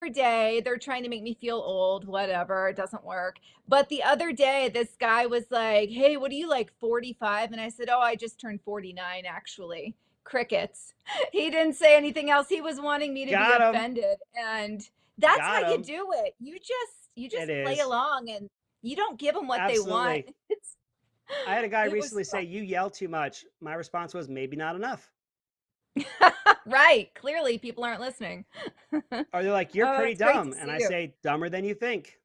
other day, they're trying to make me feel old, whatever, it doesn't work. But the other day, this guy was like, hey, what are you, like 45? And I said, oh, I just turned 49, actually. Crickets. He didn't say anything else. He was wanting me to be Got him. offended. And that's how Got you him. do it. You just It play is. along and you don't give them what they want. Absolutely. I had a guy It was recently say, "You yell too much." My response was, "Maybe not enough." right. Clearly, people aren't listening. Or they're like, "You're Oh, pretty it's great to dumb," and see I you. say, "Dumber than you think."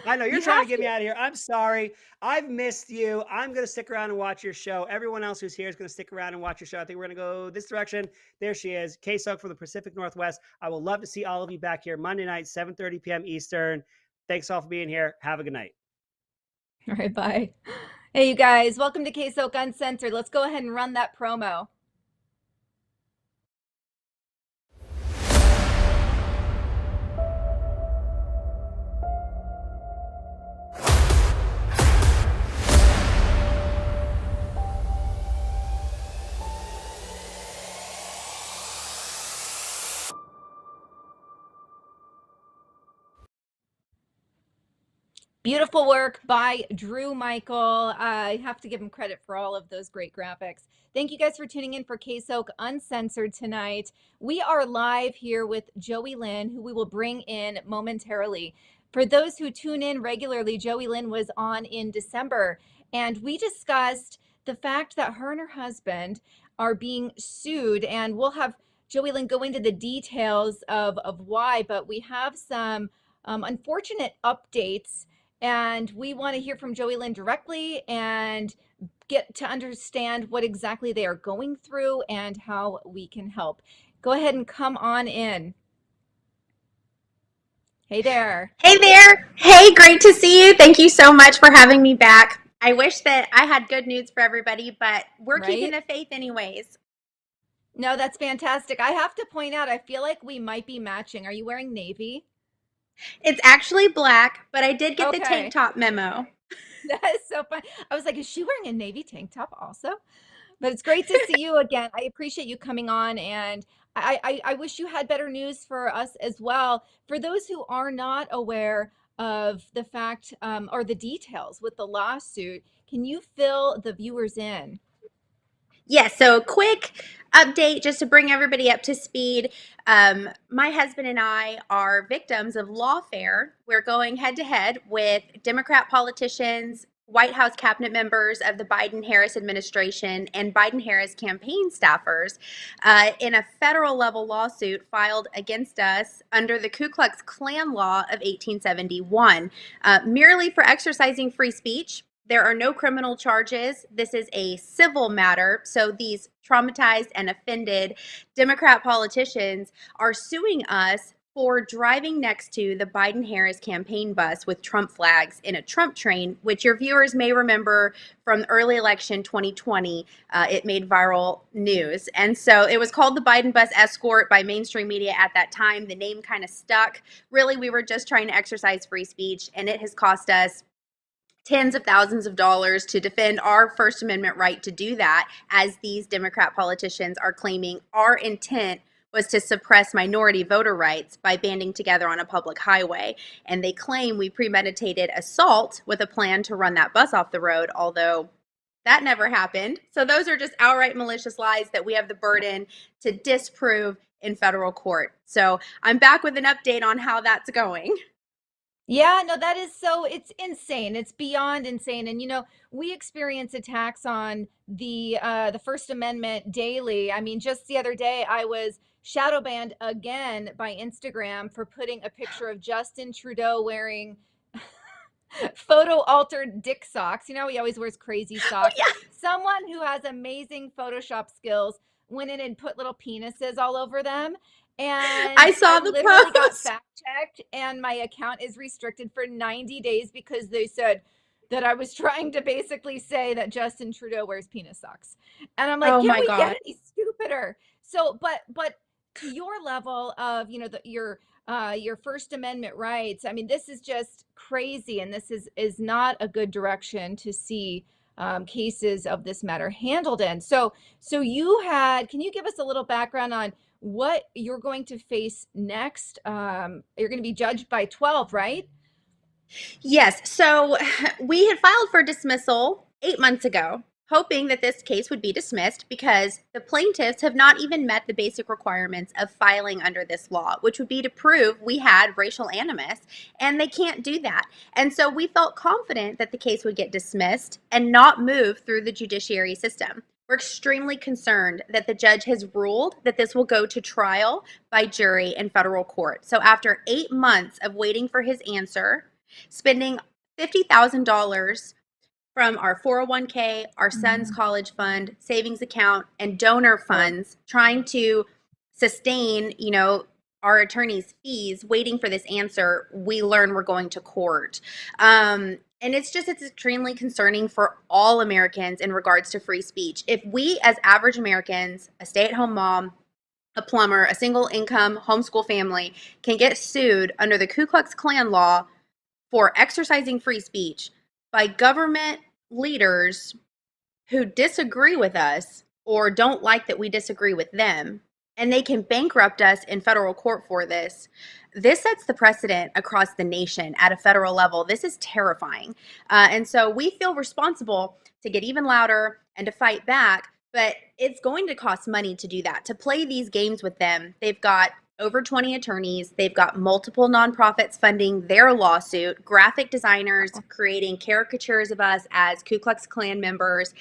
I know you're You trying to have get me to. out of here. I'm sorry. I've missed you. I'm going to stick around and watch your show. Everyone else who's here is going to stick around and watch your show. I think we're going to go this direction. There she is, KSOK from the Pacific Northwest. I will love to see all of you back here Monday night, 7:30 p.m. Eastern. Thanks all for being here. Have a good night. All right, bye. Hey, you guys, welcome to KSOK Uncensored. Let's go ahead and run that promo. Beautiful work by Drew Michael. I have to give him credit for all of those great graphics. Thank you guys for tuning in for KSOK Uncensored tonight. We are live here with Joeylynn, who we will bring in momentarily. For those who tune in regularly, Joeylynn was on in December, and we discussed the fact that her and her husband are being sued, and we'll have Joeylynn go into the details of why, but we have some unfortunate updates and we want to hear from Joeylynn directly and get to understand what exactly they are going through and how we can help. Go ahead and come on in. Hey there. Hey there. Hey, great to see you. Thank you so much for having me back. I wish that I had good news for everybody, but we're keeping Right? the faith anyways. No, that's fantastic. I have to point out, I feel like we might be matching. Are you wearing navy? It's actually black, but I did get the tank Okay. top memo. That is so fun. I was like, is she wearing a navy tank top also? But it's great to see you again. I appreciate you coming on, and I wish you had better news for us as well. For those who are not aware of the fact or the details with the lawsuit, can you fill the viewers in? Yes, so quick update just to bring everybody up to speed. My husband and I are victims of lawfare. We're going head to head with Democrat politicians, White House cabinet members of the Biden Harris administration, and Biden Harris campaign staffers in a federal level lawsuit filed against us under the Ku Klux Klan law of 1871, merely for exercising free speech. There are no criminal charges. This is a civil matter. So these traumatized and offended Democrat politicians are suing us for driving next to the Biden Harris campaign bus with Trump flags in a Trump train, which your viewers may remember from early election 2020. It made viral news. And so it was called the Biden bus escort by mainstream media at that time. The name kind of stuck. Really, we were just trying to exercise free speech, and it has cost us tens of thousands of dollars to defend our First Amendment right to do that, as these Democrat politicians are claiming our intent was to suppress minority voter rights by banding together on a public highway. And they claim we premeditated assault with a plan to run that bus off the road, although that never happened. So those are just outright malicious lies that we have the burden to disprove in federal court. So I'm back with an update on how that's going. Yeah, no, that is so, it's insane. It's beyond insane. And we experience attacks on the First Amendment daily. I mean, just the other day I was shadow banned again by Instagram for putting a picture of Justin Trudeau wearing photo altered dick socks. He always wears crazy Oh, socks. yeah. Someone who has amazing Photoshop skills went in and put little penises all over them. I And saw I the literally got post. fact checked, and my account is restricted for 90 days because they said that I was trying to basically say that Justin Trudeau wears penis socks. And I'm like, Oh can my we get God. any stupider? So, but to your level of, your First Amendment rights. I mean, this is just crazy, and this is not a good direction to see cases of this matter handled in. So you had, can you give us a little background on what you're going to face next. You're going to be judged by 12, right? Yes. So we had filed for dismissal 8 months ago, hoping that this case would be dismissed because the plaintiffs have not even met the basic requirements of filing under this law, which would be to prove we had racial animus, and they can't do that. And so we felt confident that the case would get dismissed and not move through the judiciary system. We're extremely concerned that the judge has ruled that this will go to trial by jury in federal court. So after 8 months of waiting for his answer, spending $50,000 from our 401k, our son's Mhm. college fund, savings account, and donor funds, trying to sustain, our attorney's fees, waiting for this answer, we learn we're going to court. And it's extremely concerning for all Americans in regards to free speech. If we, as average Americans, a stay at home mom, a plumber, a single income homeschool family, can get sued under the Ku Klux Klan law for exercising free speech by government leaders who disagree with us or don't like that we disagree with them, and they can bankrupt us in federal court for this. This sets the precedent across the nation at a federal level. This is terrifying. And so we feel responsible to get even louder and to fight back, but it's going to cost money to do that, to play these games with them. They've got over 20 attorneys. They've got multiple nonprofits funding their lawsuit, graphic designers creating caricatures of us as Ku Klux Klan members,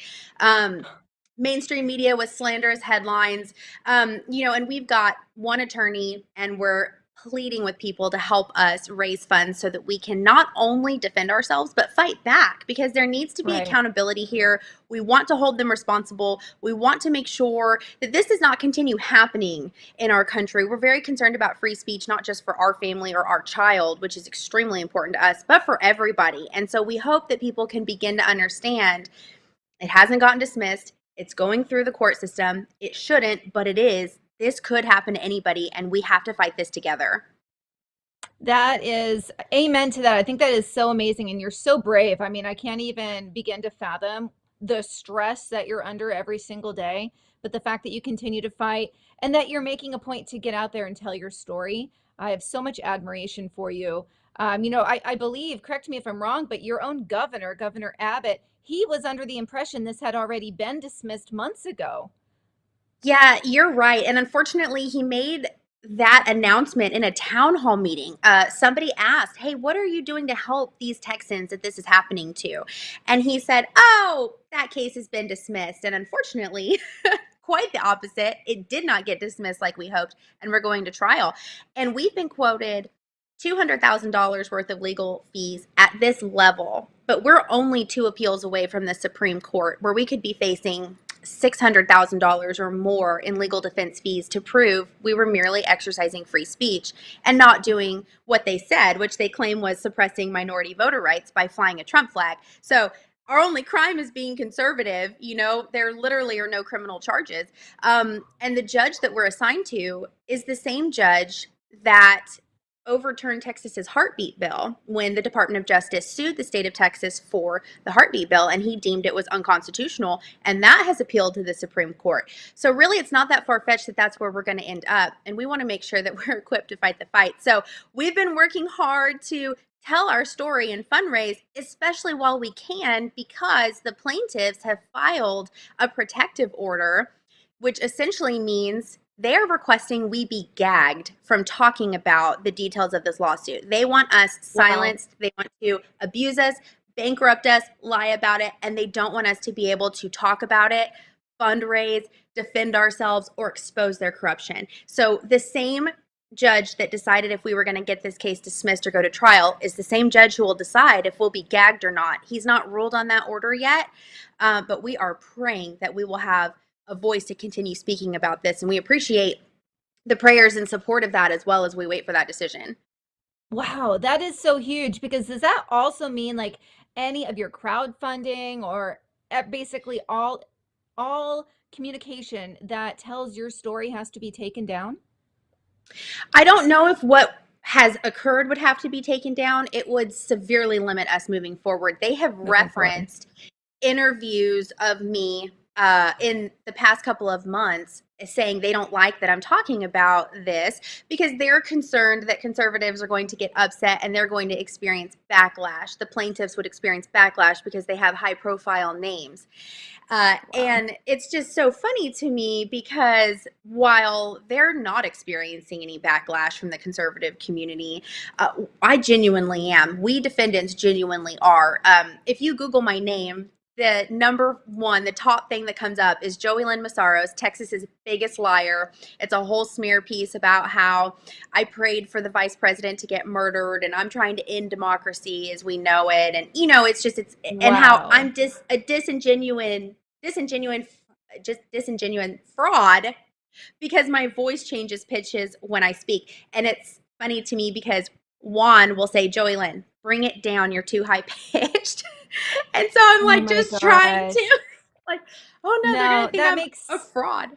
mainstream media with slanderous headlines, and we've got one attorney, and we're pleading with people to help us raise funds so that we can not only defend ourselves but fight back, because there needs to be Right. accountability here. We want to hold them responsible. We want to make sure that this does not continue happening in our country. We're very concerned about free speech, not just for our family or our child, which is extremely important to us, but for everybody. And so we hope that people can begin to understand it hasn't gotten dismissed. It's going through the court system. It shouldn't, but it is. This could happen to anybody, and we have to fight this together. That is amen to that. I think that is so amazing, and you're so brave. I mean, I can't even begin to fathom the stress that you're under every single day, but the fact that you continue to fight and that you're making a point to get out there and tell your story. I have so much admiration for you. I believe, correct me if I'm wrong, but your own governor, Governor Abbott, he was under the impression this had already been dismissed months ago. Yeah, you're right. And unfortunately, he made that announcement in a town hall meeting. Somebody asked, "Hey, what are you doing to help these Texans that this is happening to?" And he said, "Oh, that case has been dismissed." And unfortunately, quite the opposite. It did not get dismissed like we hoped, and we're going to trial. And we've been quoted $200,000 worth of legal fees at this level, but we're only two appeals away from the Supreme Court, where we could be facing $600,000 or more in legal defense fees to prove we were merely exercising free speech and not doing what they said, which they claim was suppressing minority voter rights by flying a Trump flag. So our only crime is being conservative. There literally are no criminal charges. And the judge that we're assigned to is the same judge that overturned Texas's heartbeat bill when the Department of Justice sued the state of Texas for the heartbeat bill, and he deemed it was unconstitutional, and that has appealed to the Supreme Court. So really, it's not that far-fetched that that's where we're going to end up, and we want to make sure that we're equipped to fight the fight. So we've been working hard to tell our story and fundraise, especially while we can, because the plaintiffs have filed a protective order, which essentially means they're requesting we be gagged from talking about the details of this lawsuit. They want us Wow. silenced. They want to abuse us, bankrupt us, lie about it, and they don't want us to be able to talk about it, fundraise, defend ourselves, or expose their corruption. So the same judge that decided if we were going to get this case dismissed or go to trial is the same judge who will decide if we'll be gagged or not. He's not ruled on that order yet, but we are praying that we will have a voice to continue speaking about this, and we appreciate the prayers and support of that as well as we wait for that decision. Wow, that is so huge, because does that also mean like any of your crowdfunding or basically all communication that tells your story has to be taken down? I don't know if what has occurred would have to be taken down. It would severely limit us moving forward. They have Moving forward. referenced interviews of me in the past couple of months saying they don't like that I'm talking about this because they're concerned that conservatives are going to get upset and they're going to experience backlash. The plaintiffs would experience backlash because they have high profile names. Wow. And it's just so funny to me because while they're not experiencing any backlash from the conservative community, I genuinely am. We defendants genuinely are. If you Google my name, the number one, the top thing that comes up is Joeylynn Massaros, Texas's biggest liar. It's a whole smear piece about how I prayed for the vice president to get murdered and I'm trying to end democracy as we know it. And, and how Wow. I'm a disingenuine fraud because my voice changes pitches when I speak. And it's funny to me because Juan will say, Joeylynn, bring it down. You're too high pitched. And so I'm Oh like my just trying gosh. to like, oh no, they're gonna No, think I'm a fraud.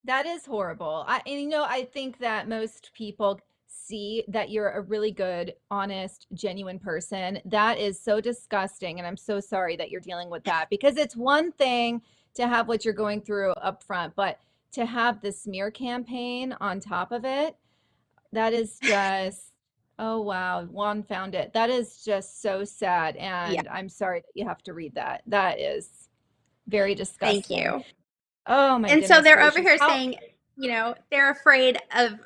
that is horrible. I think that most people see that you're a really good, honest, genuine person. That is so disgusting. And I'm so sorry that you're dealing with that because it's one thing to have what you're going through up front, but to have the smear campaign on top of it, that is just, oh wow, Juan found it. That is just so sad. Yeah, And I'm sorry that you have to read that. That is very thank disgusting. you. Oh my And so goodness they're over gracious. here How, saying, they're afraid of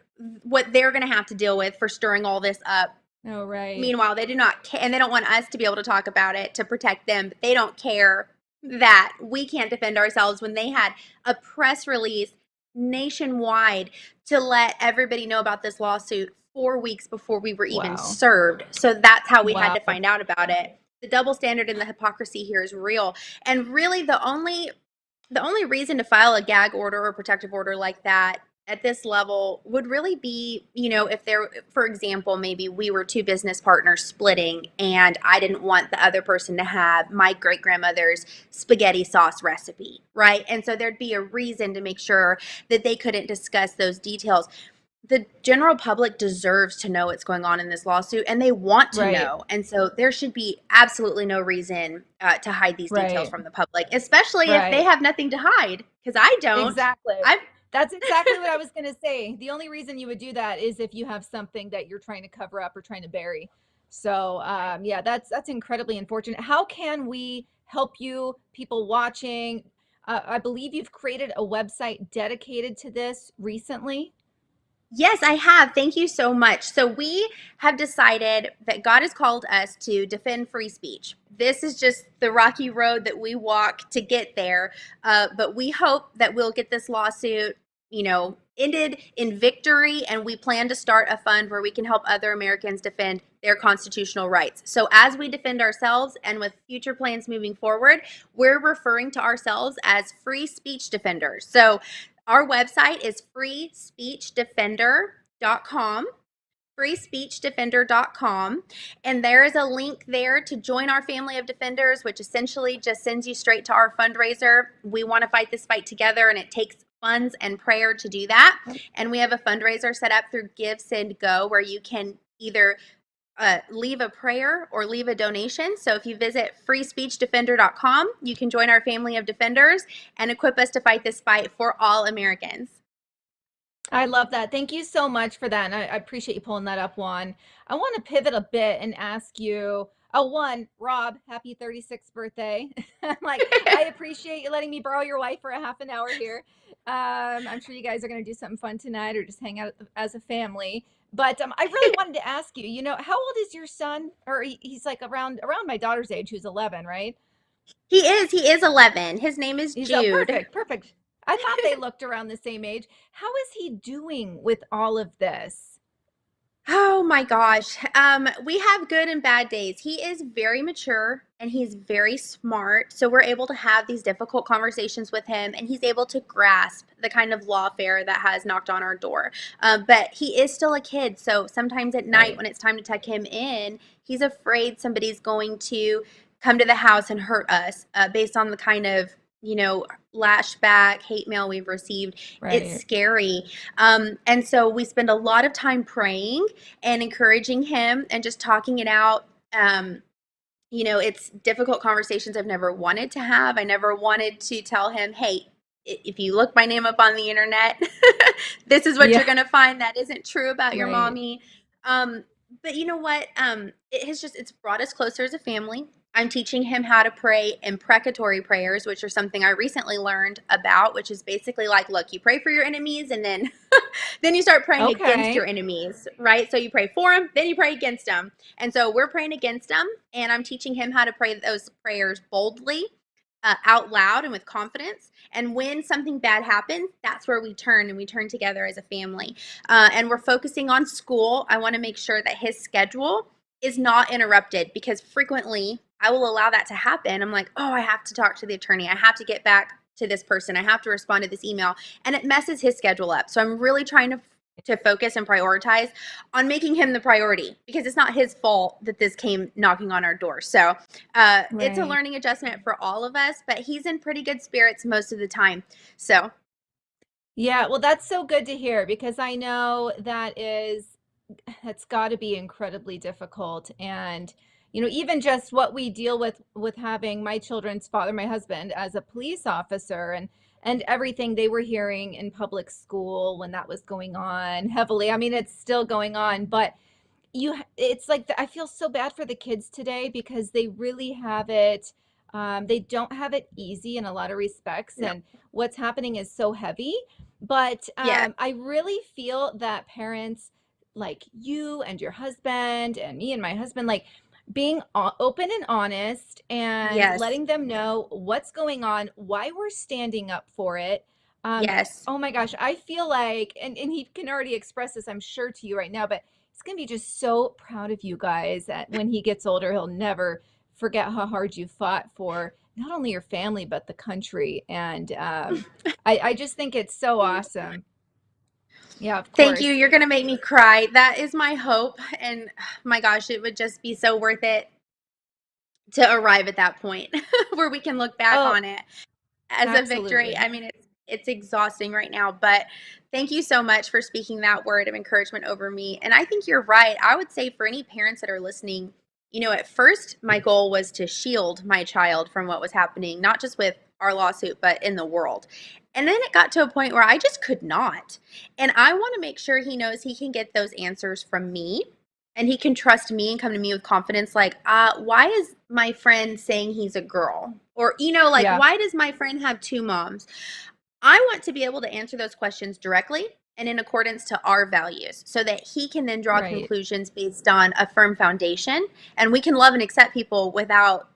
what they're gonna have to deal with for stirring all this up. oh right. Meanwhile, they do not care, and they don't want us to be able to talk about it to protect them, but they don't care that we can't defend ourselves when they had a press release nationwide to let everybody know about this lawsuit 4 weeks before we were even Wow. served. So that's how we had to Wow. find out about it. The double standard and the hypocrisy here is real. And really the only reason to file a gag order or protective order like that at this level would really be, if there, for example, maybe we were two business partners splitting and I didn't want the other person to have my great grandmother's spaghetti sauce recipe, right? And so there'd be a reason to make sure that they couldn't discuss those details. The general public deserves to know what's going on in this lawsuit and they want to Right. know. And so there should be absolutely no reason to hide these details Right. from the public, especially if they Right. have nothing to hide. Because I don't. Exactly. I've That's exactly what I was going to say. The only reason you would do that is if you have something that you're trying to cover up or trying to bury. So, yeah, that's incredibly unfortunate. How can we help you, people watching? I believe you've created a website dedicated to this recently. Yes, I have. Thank you so much. So, we have decided that God has called us to defend free speech. This is just the rocky road that we walk to get there. But we hope that we'll get this lawsuit, ended in victory. And we plan to start a fund where we can help other Americans defend their constitutional rights. So, as we defend ourselves and with future plans moving forward, we're referring to ourselves as free speech defenders. So, our website is freespeechdefender.com, freespeechdefender.com. And there is a link there to join our family of defenders, which essentially just sends you straight to our fundraiser. We want to fight this fight together, and it takes funds and prayer to do that. And we have a fundraiser set up through Give, Send, Go, where you can either leave a prayer or leave a donation. So if you visit freespeechdefender.com, you can join our family of defenders and equip us to fight this fight for all Americans. I love that. Thank you so much for that. And I appreciate you pulling that up, Juan. I want to pivot a bit and ask you, oh, one, Rob, happy 36th birthday. Like, I appreciate you letting me borrow your wife for a half an hour here. I'm sure you guys are going to do something fun tonight or just hang out as a family. But I really wanted to ask you, how old is your son? Or he's like around my daughter's age, who's 11, right? He is 11. His name is He's, oh, Jude. perfect, perfect. I thought they looked around the same age. How is he doing with all of this? Oh my gosh. We have good and bad days. He is very mature and he's very smart. So we're able to have these difficult conversations with him and he's able to grasp the kind of lawfare that has knocked on our door. But he is still a kid. So sometimes at night Right. when it's time to tuck him in, he's afraid somebody's going to come to the house and hurt us based on the kind of lashback hate mail we've received. It's Right. scary. And so we spend a lot of time praying and encouraging him and just talking it out. it's difficult conversations I've never wanted to have. I never wanted to tell him, hey, if you look my name up on the internet, this is what you're Yeah, going to find that isn't true about your right. mommy. But you know what? It's brought us closer as a family. I'm teaching him how to pray imprecatory prayers, which are something I recently learned about, which is basically like, look, you pray for your enemies and then then you start praying against your Okay. enemies, right? So you pray for them, then you pray against them. And so we're praying against them, and I'm teaching him how to pray those prayers boldly, out loud, and with confidence. And when something bad happens, that's where we turn and we turn together as a family. And we're focusing on school. I want to make sure that his schedule is not interrupted because frequently I will allow that to happen. I'm like, oh, I have to talk to the attorney. I have to get back to this person. I have to respond to this email. And it messes his schedule up. So I'm really trying to focus and prioritize on making him the priority because it's not his fault that this came knocking on our door. So it's a Right. learning adjustment for all of us, but he's in pretty good spirits most of the time. So, Yeah, well, that's so good to hear because I know that's got to be incredibly difficult. And, even just what we deal with having my children's father, my husband, as a police officer and everything they were hearing in public school when that was going on heavily. I mean, it's still going on, but it's like I feel so bad for the kids today because they really have it they don't have it easy in a lot of respects, no. and what's happening is so heavy. But Yeah. I really feel that parents like you and your husband and me and my husband, like being open and honest and Yes. letting them know what's going on, why we're standing up for it. um Yes. oh my gosh, I feel like, and he can already express this, I'm sure, to you right now, but he's going to be just so proud of you guys that when he gets older, he'll never forget how hard you fought for not only your family, but the country. And I just think it's so awesome. Yeah, of Thank you. course. You're going to make me cry. That is my hope. And my gosh, it would just be so worth it to arrive at that point where we can look back Oh, on it as a victory. absolutely. I mean, it's exhausting right now, but thank you so much for speaking that word of encouragement over me. And I think you're right. I would say for any parents that are listening, at first my goal was to shield my child from what was happening, not just with our lawsuit, but in the world. And then it got to a point where I just could not. And I want to make sure he knows he can get those answers from me and he can trust me and come to me with confidence like, why is my friend saying he's a girl? Or, like, Yeah, why does my friend have two moms? I want to be able to answer those questions directly and in accordance to our values so that he can then draw right, conclusions based on a firm foundation and we can love and accept people without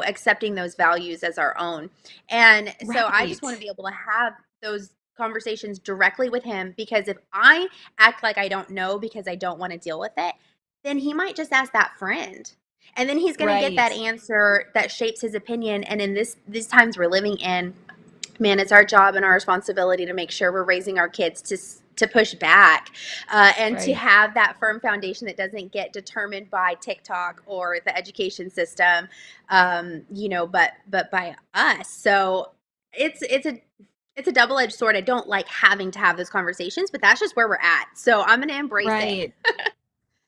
accepting those values as our own. And so I just want to right, be able to have those conversations directly with him because if I act like I don't know because I don't want to deal with it, then he might just ask that friend. And then he's going to get that right, answer that shapes his opinion. And in these times we're living in, man, it's our job and our responsibility to make sure we're raising our kids to push back and to right. have that firm foundation that doesn't get determined by TikTok or the education system, but by us. So it's a double-edged sword. I don't like having to have those conversations, but that's just where we're at. So I'm going to embrace it. Right.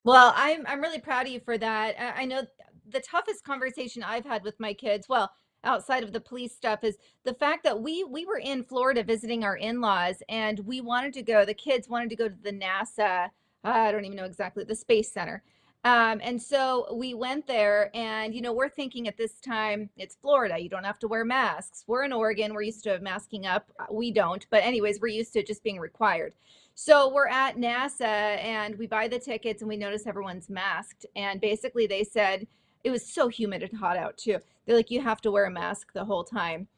Well, I'm really proud of you for that. I know the toughest conversation I've had with my kids, well, outside of the police stuff, is the fact that we were in Florida visiting our in-laws, and we wanted to go. The kids wanted to go to the NASA. I don't even know exactly, the Space Center. And so we went there, and we're thinking at this time it's Florida. You don't have to wear masks. We're in Oregon. We're used to masking up. We don't, but anyways, we're used to it just being required. So we're at NASA and we buy the tickets and we notice everyone's masked. And basically, they said it was so humid and hot out too. They're like, you have to wear a mask the whole time.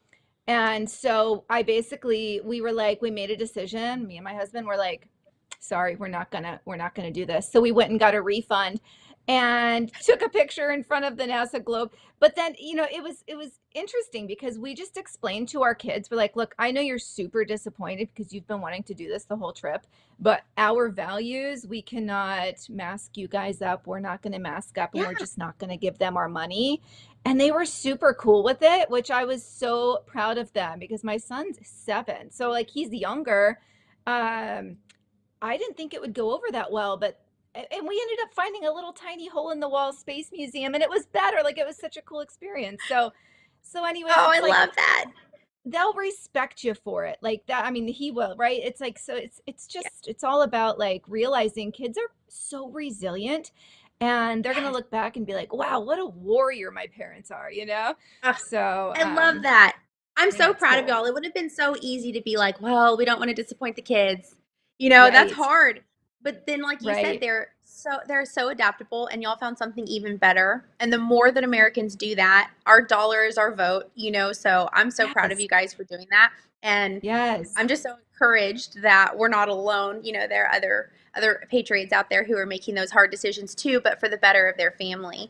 And so we were like, we made a decision. Me and my husband were like, sorry, we're not gonna do this. So we went and got a refund and took a picture in front of the NASA globe. But then, it was interesting because we just explained to our kids, we're like, look, I know you're super disappointed because you've been wanting to do this the whole trip, but our values, we cannot mask you guys up. We're not gonna mask up and we're Yeah. just not gonna give them our money. And they were super cool with it, which I was so proud of them because my son's 7. So like he's younger. Um, I didn't think it would go over that well, but and we ended up finding a little tiny hole in the wall space museum, and it was better. Like, it was such a cool experience. So anyways, Oh, I it's like love that. they'll respect you for it, like that. I mean, he will, right? It's like, so it's Yeah. just, it's all about like realizing kids are so resilient, and they're gonna Yes. look back and be like, wow, what a warrior my parents are, you know? Ugh, So I love that. I'm yeah, so it's proud of cool. y'all. It would have been so easy to be like, well, we don't want to disappoint the kids. That's Right, hard. But then like you said, right. they're so adaptable and y'all found something even better. And the more that Americans do that, our dollar is our vote. So I'm so proud of Yes, you guys for doing that. And yes. I'm just so encouraged that we're not alone. There are other patriots out there who are making those hard decisions too, but for the better of their family.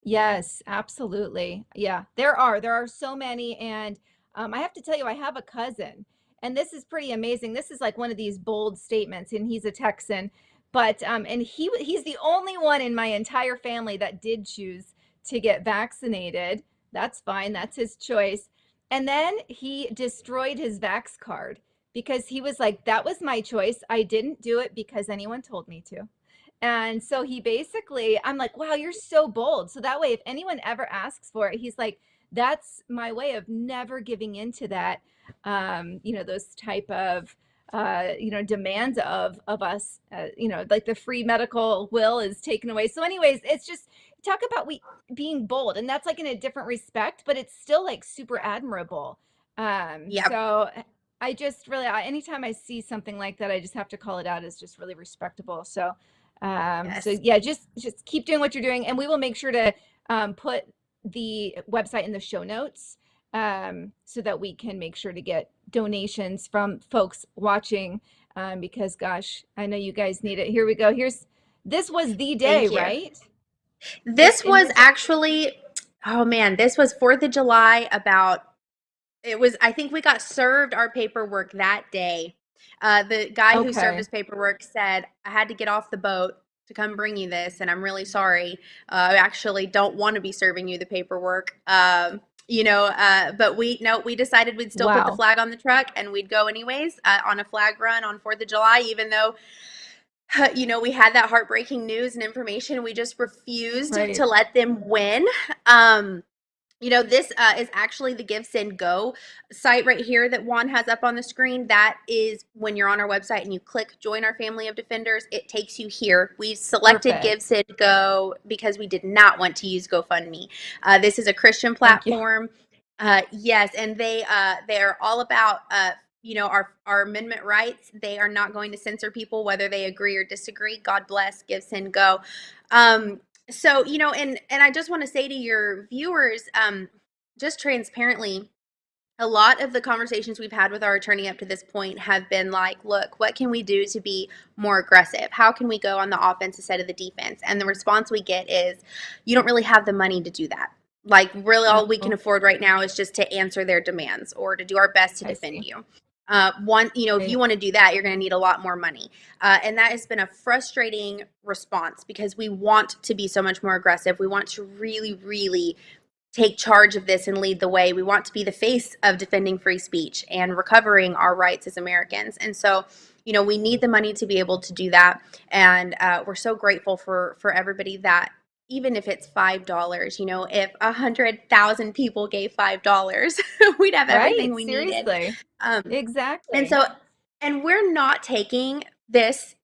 Yes, absolutely. Yeah, there are so many, and I have to tell you, I have a cousin, and this is pretty amazing. This is like one of these bold statements, and he's a Texan, but and he's the only one in my entire family that did choose to get vaccinated. That's fine, that's his choice. And then he destroyed his vax card because he was like, "That was my choice. I didn't do it because anyone told me to." And so he basically, I'm like, wow, you're so bold. So that way, if anyone ever asks for it, he's like, that's my way of never giving into that, those type of, demands of us, like the free medical will is taken away. So anyways, it's just talk about we being bold, and that's like in a different respect, but it's still like super admirable. Yep. So I just really, anytime I see something like that, I just have to call it out as just really respectable. So Yes. yeah, just keep doing what you're doing, and we will make sure to put the website in the show notes, so that we can make sure to get donations from folks watching, because gosh, I know you guys need it. Here we go. This was the day, Thank you. right? This This in was your actually, oh man, this was 4th of July about, I think we got served our paperwork that day. The guy who served okay. us paperwork said, I had to get off the boat to come bring you this, and I'm really sorry. I actually don't want to be serving you the paperwork. But we decided we'd still put the Wow. flag on the truck and we'd go anyways on a flag run on 4th of July, even though we had that heartbreaking news and information. We just refused Right. to let them win. Um, this is actually the Give, Send, Go site right here that Juan has up on the screen. That is when you're on our website and you click Join Our Family of Defenders, it takes you here. We selected Give, Perfect. Send, Go because we did not want to use GoFundMe. This is a Christian Thank you. platform. Yes, and they're all about our amendment rights. They are not going to censor people whether they agree or disagree. God bless. Give, Send, Go. Um, so, and I just want to say to your viewers, just transparently, a lot of the conversations we've had with our attorney up to this point have been like, look, what can we do to be more aggressive? How can we go on the offense instead of the defense? And the response we get is, you don't really have the money to do that. Like, really, all we can Oh, afford right now is just to answer their demands or to do our best to I defend see. you. If you Right. want to do that, you're going to need a lot more money. And that has been a frustrating response because we want to be so much more aggressive. We want to really, really take charge of this and lead the way. We want to be the face of defending free speech and recovering our rights as Americans. And so, we need the money to be able to do that. And we're so grateful for everybody that, even if it's $5, if 100,000 people gave $5, we'd have everything Right. we needed. Seriously. And Exactly. so, and we're not taking this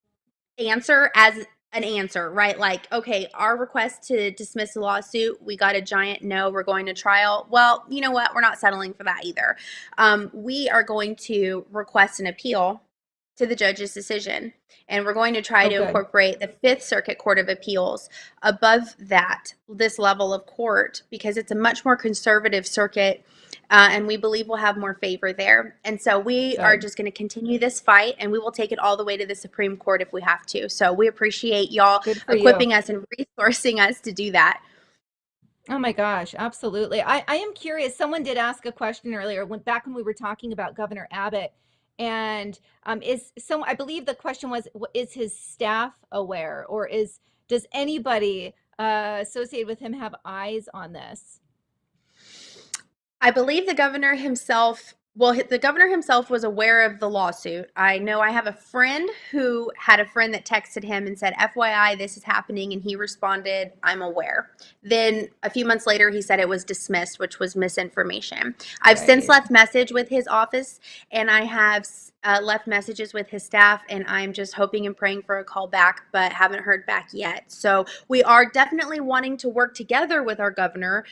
answer as an answer, right? Like, okay, our request to dismiss the lawsuit, we got a giant no, we're going to trial. Well, you know what? We're not settling for that either. We are going to request an appeal to the judge's decision, and we're going to try Oh, to good. incorporate the Fifth Circuit Court of Appeals above this level of court, because it's a much more conservative circuit. And we believe we'll have more favor there. And so we are Good. just going to continue this fight, and we will take it all the way to the Supreme Court if we have to. So we appreciate y'all Good for you. equipping us and resourcing us to do that. Oh my gosh, absolutely. I am curious. Someone did ask a question earlier back when we were talking about Governor Abbott. And I believe the question was, is his staff aware, or does anybody associated with him have eyes on this? I believe the governor himself Well, the governor himself was aware of the lawsuit. I know I have a friend who had a friend that texted him and said, FYI, this is happening. And he responded, I'm aware. Then a few months later, he said it was dismissed, which was misinformation. I've since Right. left message with his office, and I have left messages with his staff, and I'm just hoping and praying for a call back, but haven't heard back yet. So we are definitely wanting to work together with our governor.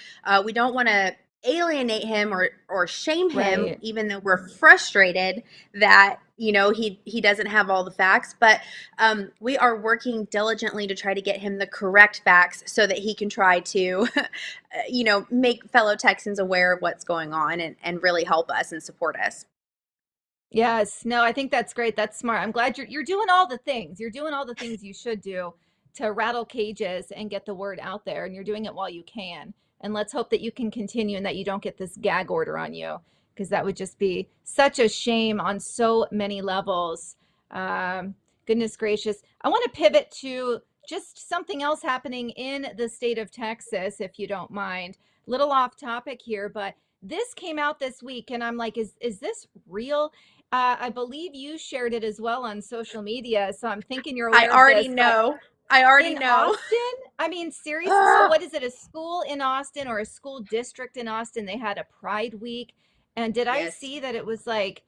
We don't want to alienate him or shame him, Right. even though we're frustrated that he doesn't have all the facts. But we are working diligently to try to get him the correct facts so that he can try to make fellow Texans aware of what's going on, and really help us and support us. Yes. No, I think that's great. That's smart. I'm glad you're doing all the things. You're doing all the things you should do to rattle cages and get the word out there, and you're doing it while you can. And let's hope that you can continue and that you don't get this gag order on you, because that would just be such a shame on so many levels. Um, Goodness gracious. I want to pivot to just something else happening in the state of Texas, if you don't mind. Little off topic here, but this came out this week, and I'm like, is this real? I believe you shared it as well on social media, so I'm thinking you're I aware of already this. But know. I already in know. Austin, I mean, seriously, so what is it? A school in Austin or a school district in Austin? They had a Pride Week, and did I Yes. see that it was like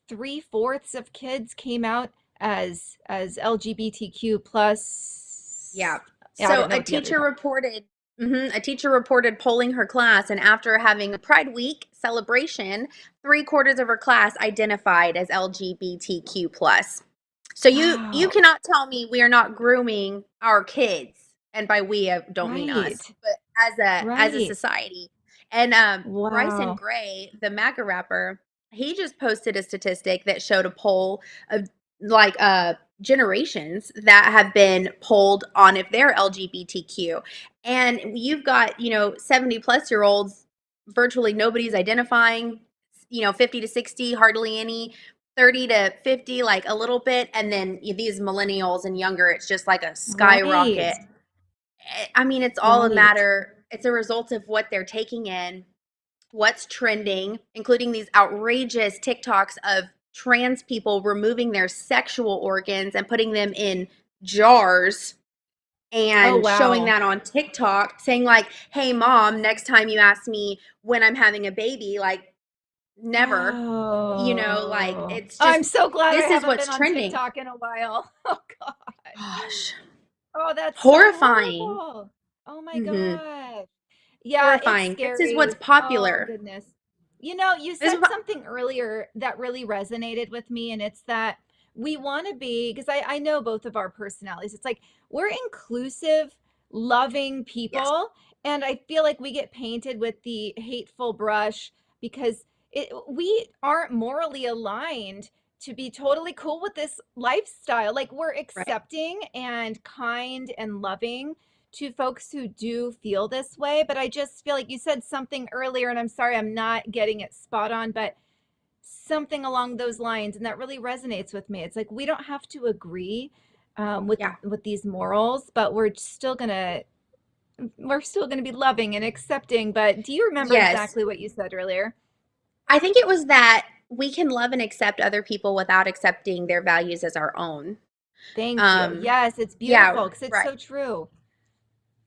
three-fourths of kids came out as LGBTQ Yeah. plus? Yeah, I So don't know what the other. a teacher reported polling her class, and after having a Pride Week celebration, three-quarters of her class identified as LGBTQ plus. So you Wow. cannot tell me we are not grooming our kids, and by we I don't mean us, Right. but as a Right. society. And Bryson Wow. Gray, the MAGA rapper, he just posted a statistic that showed a poll of like generations that have been polled on if they're LGBTQ. And you've got, 70 plus year olds, virtually nobody's identifying, 50 to 60, hardly any, 30 to 50, like a little bit. And then these millennials and younger, it's just like a Right. skyrocket. I mean, it's all a Right. matter, it's a result of what they're taking in, what's trending, including these outrageous TikToks of trans people removing their sexual organs and putting them in jars Oh, and showing wow. that on TikTok, saying like, "Hey mom, next time you ask me when I'm having a baby, like never." Like Oh, it's I'm just so glad I this is haven't what's been on trending. TikTok in a while. Oh God. Gosh, Oh, that's so horrifying. horrible. Oh my Mhm. God. Yeah, it's Horrifying. This is what's scary. Oh popular. goodness. You know, you This said is what, something earlier that really resonated with me, and it's that we want to be, because I know both of our personalities. It's like we're inclusive, loving yes, people, and I feel like we get painted with the hateful brush because we aren't morally aligned to be totally cool with this lifestyle. Like we're right. accepting and kind and loving to folks who do feel this way. But I just feel like you said something earlier, and I'm sorry I'm not getting it spot on, but something along those lines, and that really resonates with me. It's like we don't have to agree Yeah. with these morals, but we're still gonna be loving and accepting. But do you remember Yes. exactly what you said earlier? I think it was that we can love and accept other people without accepting their values as our own. Thank you. Um, Yes, it's yeah, beautiful because it's right. so true.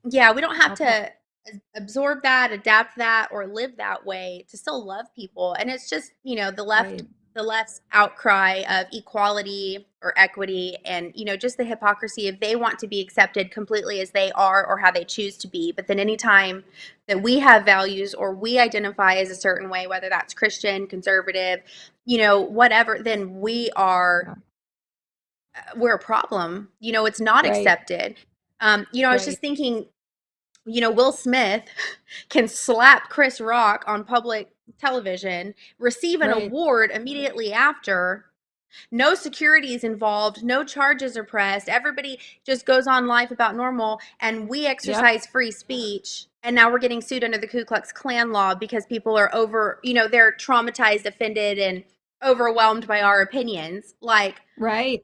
Yeah, we don't have Okay. to absorb that, adapt that, or live that way to still love people. And it's just, Right. the left's outcry of equality or equity, and, just the hypocrisy if they want to be accepted completely as they are or how they choose to be. But then anytime that we have values or we identify as a certain way, whether that's Christian, conservative, whatever, then Yeah. we're a problem. It's not Right. accepted. I was Right. just thinking, Will Smith can slap Chris Rock on public television, receive an Right. award immediately after. No security is involved, no charges are pressed. Everybody just goes on life about normal, and we Yep. exercise free speech. And now we're getting sued under the Ku Klux Klan law because people are they're traumatized, offended, and overwhelmed by our opinions. Like, Right.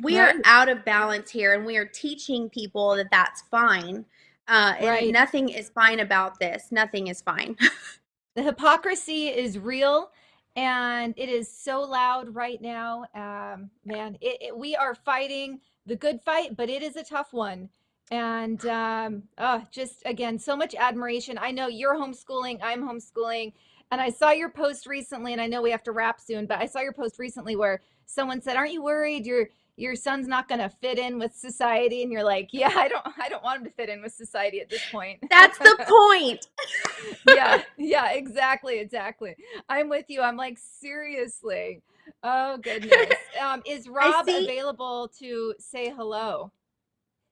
we are Right. out of balance here, and we are teaching people that that's fine. And Right. nothing is fine about this. Nothing is fine. The hypocrisy is real, and it is so loud right now. Man, we are fighting the good fight, but it is a tough one. And just again, so much admiration. I know you're homeschooling, I'm homeschooling, and I saw your post recently, and I know we have to wrap soon, but I saw your post recently where someone said, "Aren't you worried your son's not going to fit in with society?" And you're like, "Yeah, I don't want him to fit in with society at this point." That's the point. Yeah, exactly. I'm with you. I'm like, seriously. Oh goodness. Is I Rob see available to say hello?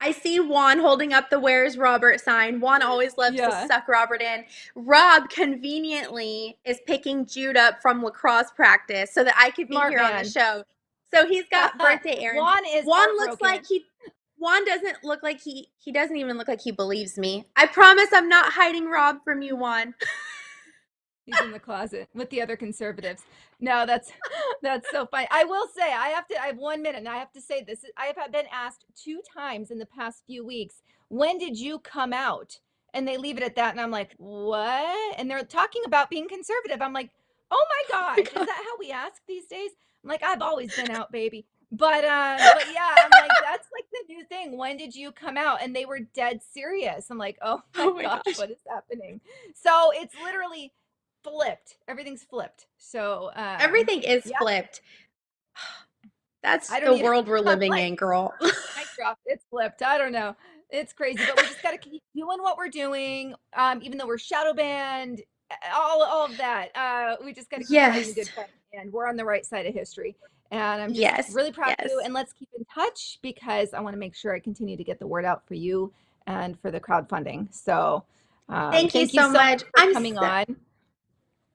I see Juan holding up the "Where's Robert" sign. Juan always loves to Yeah. suck Robert in. Rob conveniently is picking Jude up from lacrosse practice so that I could be Smart here on the man. show. So he's got birthday errands. Juan is Juan looks like heartbroken. Juan doesn't look like he doesn't even look like he believes me. I promise I'm not hiding Rob from you, Juan. He's in the closet with the other conservatives. No, that's so funny. I will say I have 1 minute and I have to say this. I have been asked 2 times in the past few weeks, when did you come out? And they leave it at that. And I'm like, what? And they're talking about being conservative. I'm like, oh my Oh my gosh, is God. that how we ask these days? I'm like, I've always been out, baby. But yeah, I'm like, that's like the new thing. When did you come out? And they were dead serious. I'm like, oh my Oh my gosh, gosh. what is happening? So it's literally flipped. Everything's flipped. So Everything is yeah, flipped. That's I don't the even world we're I'm living like, in, girl. mic drop. It's flipped. I don't know. It's crazy, but we just got to keep doing what we're doing. Even though we're shadow banned, all of that. We just got to keep fighting the Yes. good fight, and we're on the right side of history. And I'm just Yes. really proud of you. Yes. And let's keep in touch because I want to make sure I continue to get the word out for you and for the crowdfunding. So Thank you thank you so so much much. for coming on.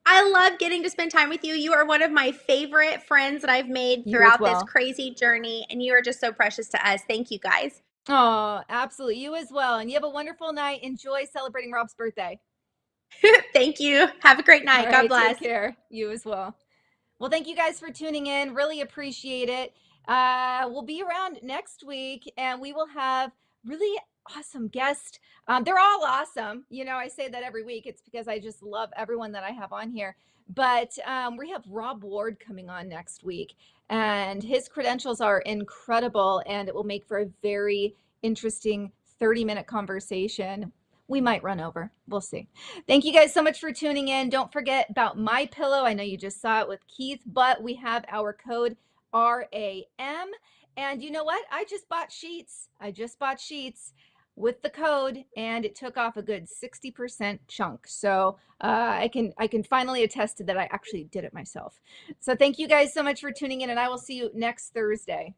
I love getting to spend time with you. You are one of my favorite friends that I've made You as throughout this well. crazy journey, and you are just so precious to us. Thank you guys. Oh, absolutely. You as well. And you have a wonderful night. Enjoy celebrating Rob's birthday. Thank you. Have a great All night. God right. Take bless. care. You as well. Well, thank you guys for tuning in. Really appreciate it. We'll be around next week and we will have really awesome guests. They're all awesome. You know, I say that every week. It's because I just love everyone that I have on here. But we have Rob Ward coming on next week, and his credentials are incredible, and it will make for a very interesting 30-minute conversation. We might run over. We'll see. Thank you guys so much for tuning in. Don't forget about My Pillow. I know you just saw it with Keith, but we have our code RAM. And you know what? I just bought sheets. With the code, and it took off a good 60% chunk. So I can finally attest to that. I actually did it myself. So thank you guys so much for tuning in, and I will see you next Thursday.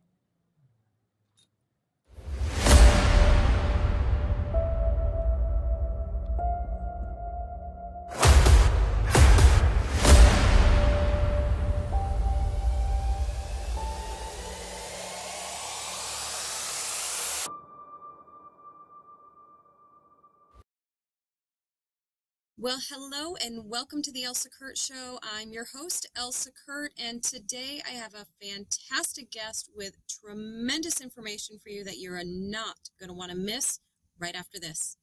Well, hello and welcome to the Elsa Kurt Show. I'm your host, Elsa Kurt, and today I have a fantastic guest with tremendous information for you that you're not going to want to miss right after this.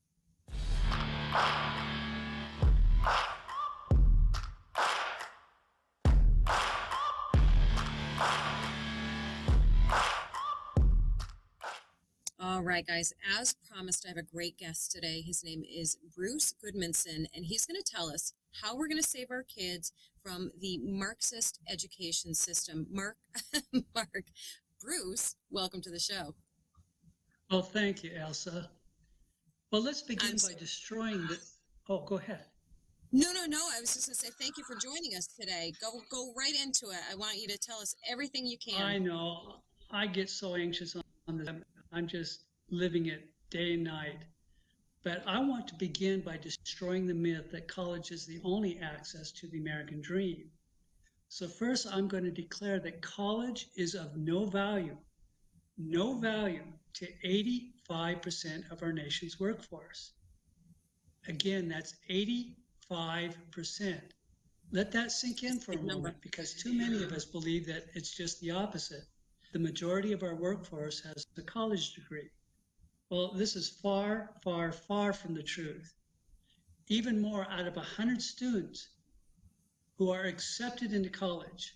All right, guys, as promised, I have a great guest today. His name is Bruce Goodmanson, and he's going to tell us how we're going to save our kids from the Marxist education system. Bruce, welcome to the show. Well, thank you, Elsa. Well, let's begin by destroying the... Oh, go ahead. No. I was just going to say thank you for joining us today. Go right into it. I want you to tell us everything you can. I know. I get so anxious on this. I'm just living it day and night. But I want to begin by destroying the myth that college is the only access to the American dream. So first, I'm going to declare that college is of no value to 85% of our nation's workforce. Again, that's 85%. Let that sink in for a moment, because too many of us believe that it's just the opposite. The majority of our workforce has a college degree. Well, this is far, far, far from the truth. Even more, out of 100 students, who are accepted into college,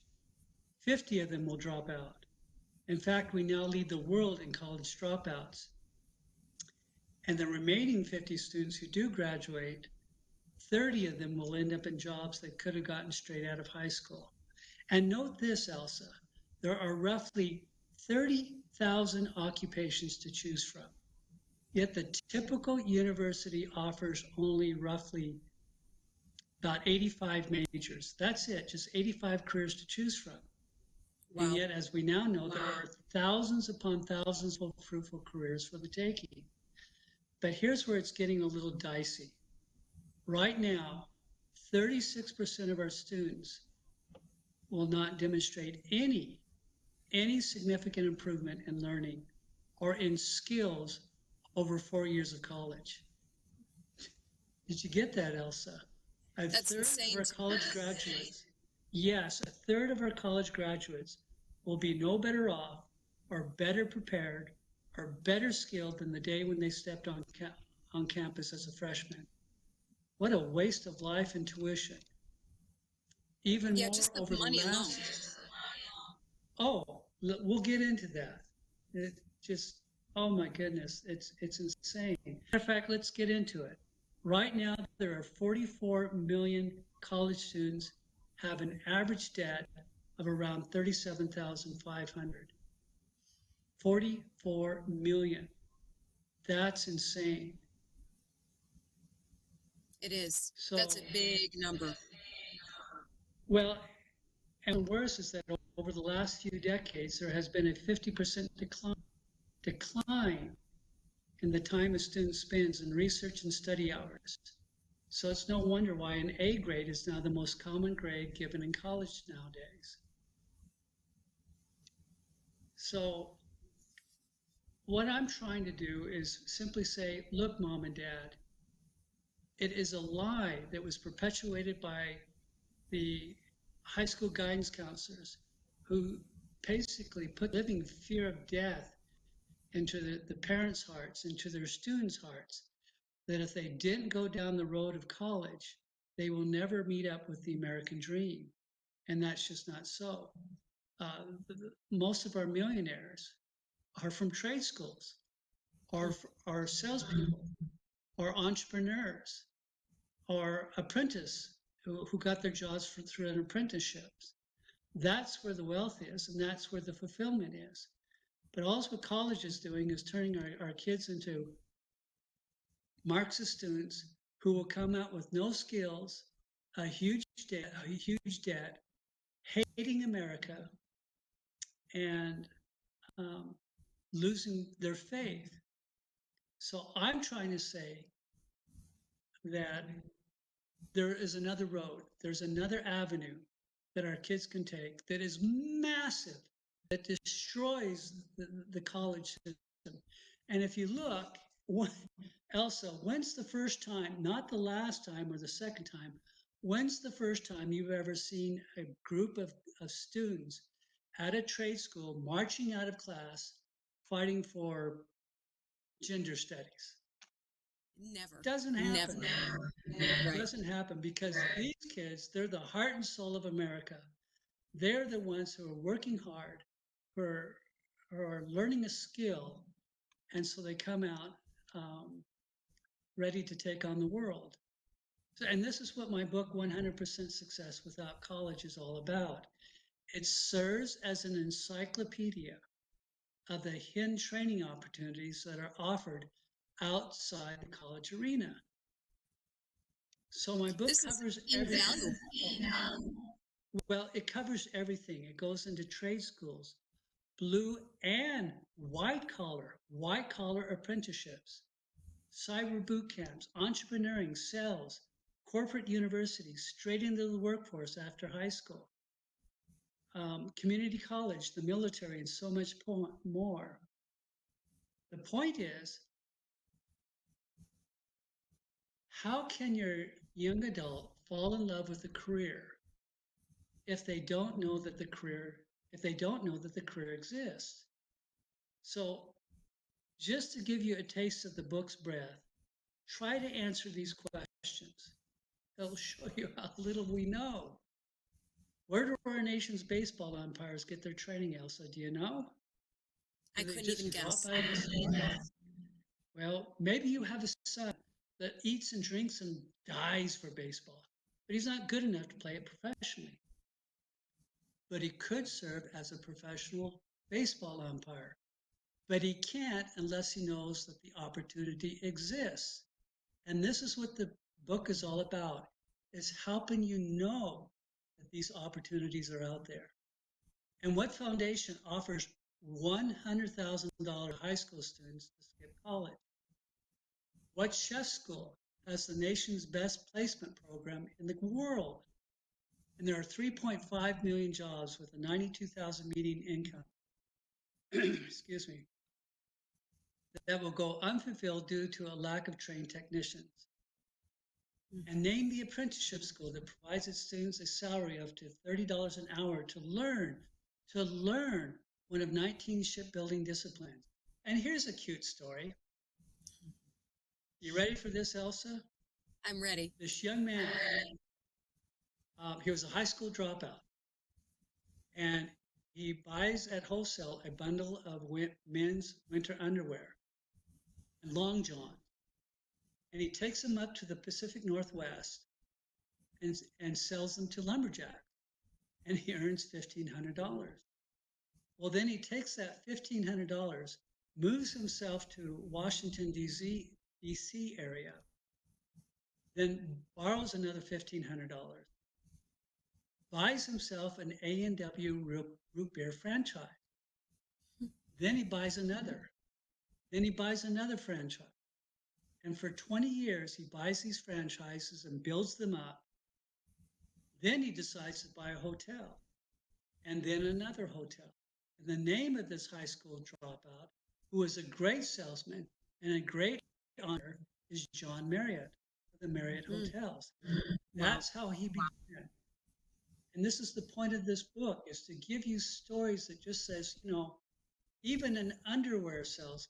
50 of them will drop out. In fact, we now lead the world in college dropouts. And the remaining 50 students who do graduate, 30 of them will end up in jobs they could have gotten straight out of high school. And note this, Elsa, there are roughly 30,000 occupations to choose from. Yet the typical university offers only roughly about 85 majors. That's it, just 85 careers to choose from. Wow. And yet, as we now know, there are thousands upon thousands of fruitful careers for the taking. But here's where it's getting a little dicey. Right now, 36% of our students will not demonstrate any significant improvement in learning or in skills over 4 years of college. Did you get that, Elsa? That's insane. Of our college graduates, yes, a third of our college graduates will be no better off or better prepared or better skilled than the day when they stepped on campus as a freshman. What a waste of life and tuition. Even more just the over money the last. Alone. Oh, we'll get into that. It just, oh my goodness, it's insane. Matter of fact, let's get into it. Right now, there are 44 million college students have an average debt of around $37,500. 44 million. That's insane. It is. So, that's a big number. Well, and worse is that over the last few decades, there has been a 50% decline in the time a student spends in research and study hours. So it's no wonder why an A grade is now the most common grade given in college nowadays. So what I'm trying to do is simply say, look, Mom and Dad, it is a lie that was perpetuated by the high school guidance counselors who basically put living fear of death into the parents' hearts, into their students' hearts, that if they didn't go down the road of college, they will never meet up with the American dream. And that's just not so. Most of our millionaires are from trade schools, or are salespeople, or entrepreneurs, or apprentices who got their jobs through an apprenticeships. That's where the wealth is, and that's where the fulfillment is. But also what college is doing is turning our kids into Marxist students who will come out with no skills, a huge debt, hating America, and losing their faith. So I'm trying to say that there is another road, there's another avenue that our kids can take that is massive, that destroys the college system. And if you look, Elsa, when's the first time, not the last time or the second time, when's the first time you've ever seen a group of students at a trade school marching out of class, fighting for gender studies? Never. Doesn't happen. Never. It doesn't happen because these kids, they're the heart and soul of America. They're the ones who are working hard, who are learning a skill, and so they come out ready to take on the world. So, and this is what my book, 100% Success Without College, is all about. It serves as an encyclopedia of the hidden training opportunities that are offered outside the college arena. So my book covers everything. Well, it covers everything. It goes into trade schools, blue and white collar apprenticeships, cyber boot camps, entrepreneuring, sales, corporate universities, straight into the workforce after high school, community college, the military, and so much more. The point is, how can your young adult fall in love with a career if they don't know that the career exists? So just to give you a taste of the book's breadth, try to answer these questions. It'll show you how little we know. Where do our nation's baseball umpires get their training, Elsa? Do you know? I Do they couldn't just even drop guess. out of the sky? Well, maybe you have a son that eats and drinks and dies for baseball, but he's not good enough to play it professionally. But he could serve as a professional baseball umpire. But he can't unless he knows that the opportunity exists. And this is what the book is all about, is helping you know that these opportunities are out there. And what foundation offers $100,000 high school students to skip college? What chess school has the nation's best placement program in the world? And there are 3.5 million jobs with a 92,000 median income, excuse me, that will go unfulfilled due to a lack of trained technicians. And name the apprenticeship school that provides its students a salary of up to $30 an hour to learn one of 19 shipbuilding disciplines. And here's a cute story. You ready for this, Elsa? I'm ready. This young man, he was a high school dropout, and he buys at wholesale a bundle of men's winter underwear and long john, and he takes them up to the Pacific Northwest and sells them to lumberjacks, and he earns $1,500. Well, then he takes that $1,500, moves himself to Washington, D.C. area, then borrows another $1,500, buys himself an A&W root beer franchise. Then he buys another. Then he buys another franchise. And for 20 years, he buys these franchises and builds them up. Then he decides to buy a hotel, and then another hotel. And the name of this high school dropout, who was a great salesman and a great owner, is John Marriott of the Marriott Hotels. That's how he began. And this is the point of this book, is to give you stories that just says, you know, even an underwear sales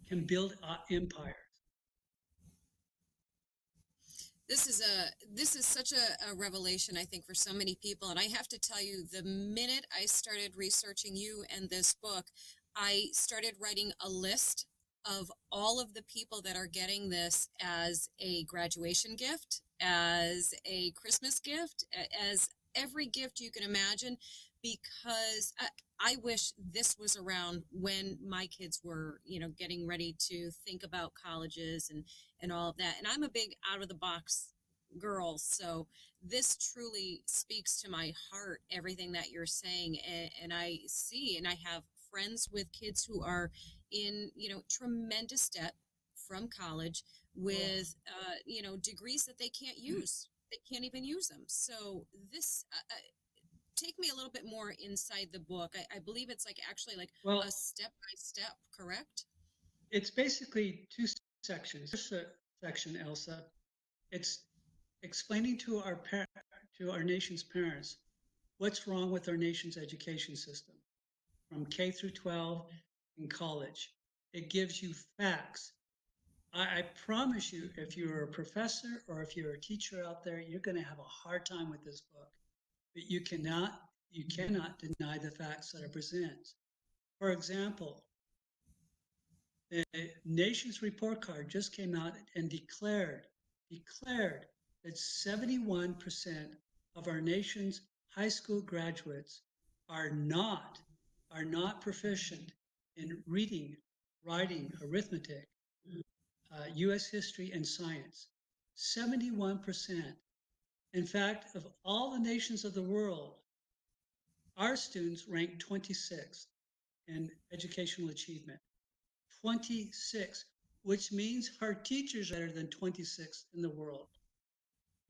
can build empires. This is such a revelation, I think, for so many people. And I have to tell you, the minute I started researching you and this book, I started writing a list of all of the people that are getting this as a graduation gift, as a Christmas gift, as every gift you can imagine, because I wish this was around when my kids were, you know, getting ready to think about colleges and all of that. And I'm a big out of the box girl, so this truly speaks to my heart, everything that you're saying. And I see, and I have friends with kids who are in, you know, tremendous debt from college with, you know, degrees that they can't use. They can't even use them. So this, take me a little bit more inside the book. I believe it's like actually like a step by step, correct? It's basically two sections. First section, Elsa, it's explaining to our nation's parents what's wrong with our nation's education system, from K through 12 in college. It gives you facts. I promise you, if you're a professor or if you're a teacher out there, you're going to have a hard time with this book. But you cannot deny the facts that it presents. For example, the nation's report card just came out and declared that 71% of our nation's high school graduates are not proficient in reading, writing, arithmetic, U.S. history, and science. 71%. In fact, of all the nations of the world, our students rank 26th in educational achievement. 26, which means our teachers are better than 26th in the world.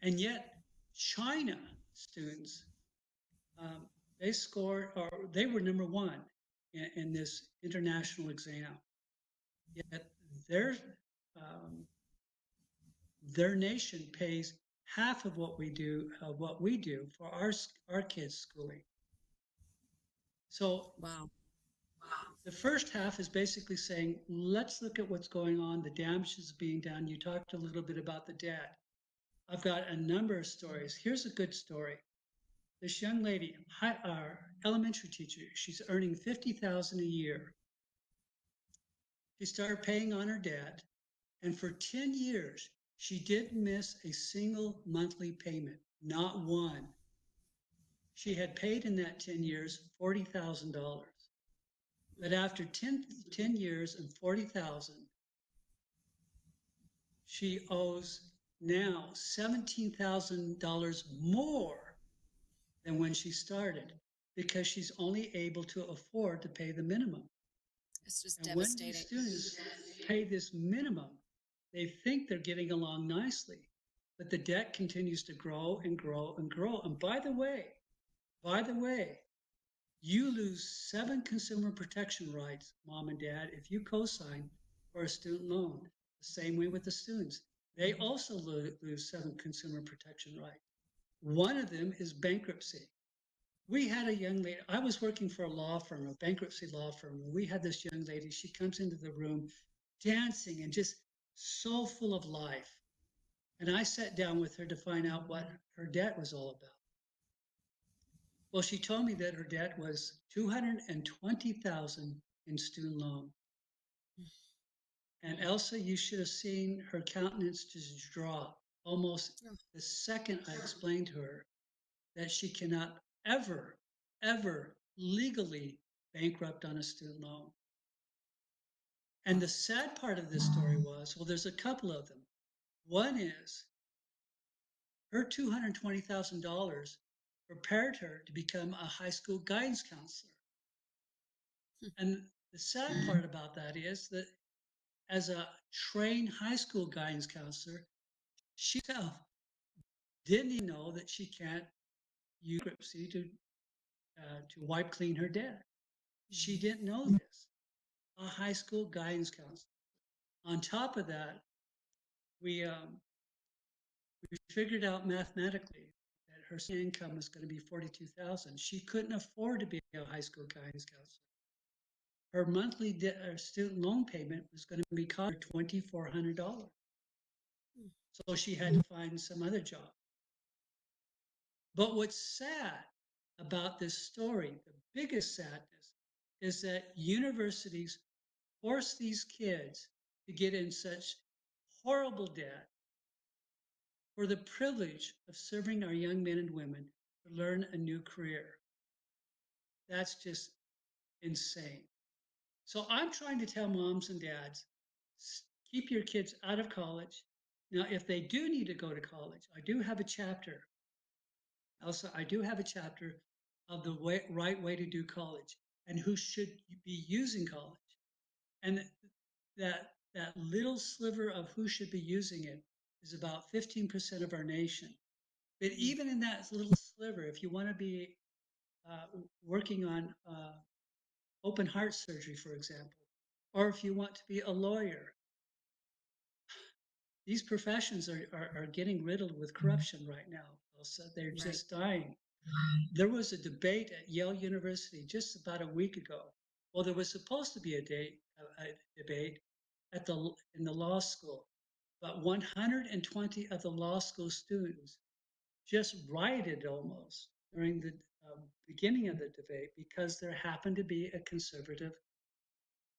And yet, China students, they were number one in this international exam. Yet their nation pays half of what we do for our kids' schooling. So wow. The first half is basically saying, let's look at what's going on, the damage is being done. You talked a little bit about the debt. I've got a number of stories. Here's a good story. This young lady, our elementary teacher, she's earning $50,000 a year. She started paying on her debt, and for 10 years, she didn't miss a single monthly payment, not one. She had paid in that 10 years $40,000. But after 10 years and 40,000, she owes now $17,000 more than when she started because she's only able to afford to pay the minimum. It's just And devastating. when these students pay this minimum, they think they're getting along nicely, but the debt continues to grow and grow and grow. And by the way, you lose 7 consumer protection rights, mom and dad, if you co-sign for a student loan. The same way with the students. They also lose 7 consumer protection rights. One of them is bankruptcy. We had a young lady, I was working for a law firm, a bankruptcy law firm, and we had this young lady, she comes into the room dancing and just so full of life. And I sat down with her to find out what her debt was all about. Well, she told me that her debt was $220,000 in student loan. And Elsa, you should have seen her countenance just drop almost the second I explained to her that she cannot ever, ever legally bankrupt on a student loan. And the sad part of this story was, well, there's a couple of them. One is her $220,000 prepared her to become a high school guidance counselor. And the sad part about that is that as a trained high school guidance counselor, she herself didn't even know that she can't use bankruptcy to wipe clean her debt. She didn't know this. A high school guidance counselor. On top of that, we figured out mathematically that her income was going to be $42,000. She couldn't afford to be a high school guidance counselor. Her monthly student loan payment was going to be $2,400. So she had to find some other job. But what's sad about this story, the biggest sadness, is that universities force these kids to get in such horrible debt for the privilege of serving our young men and women to learn a new career. That's just insane. So I'm trying to tell moms and dads, keep your kids out of college. Now, if they do need to go to college, I do have a chapter. Also, I do have a chapter of the right way to do college and who should be using college. And that little sliver of who should be using it is about 15% of our nation. But even in that little sliver, if you want to be working on open heart surgery, for example, or if you want to be a lawyer, these professions are getting riddled with corruption right now. So they're just dying. There was a debate at Yale University just about a week ago. Well, there was supposed to be a debate in the law school, but 120 of the law school students just rioted almost during the beginning of the debate because there happened to be a conservative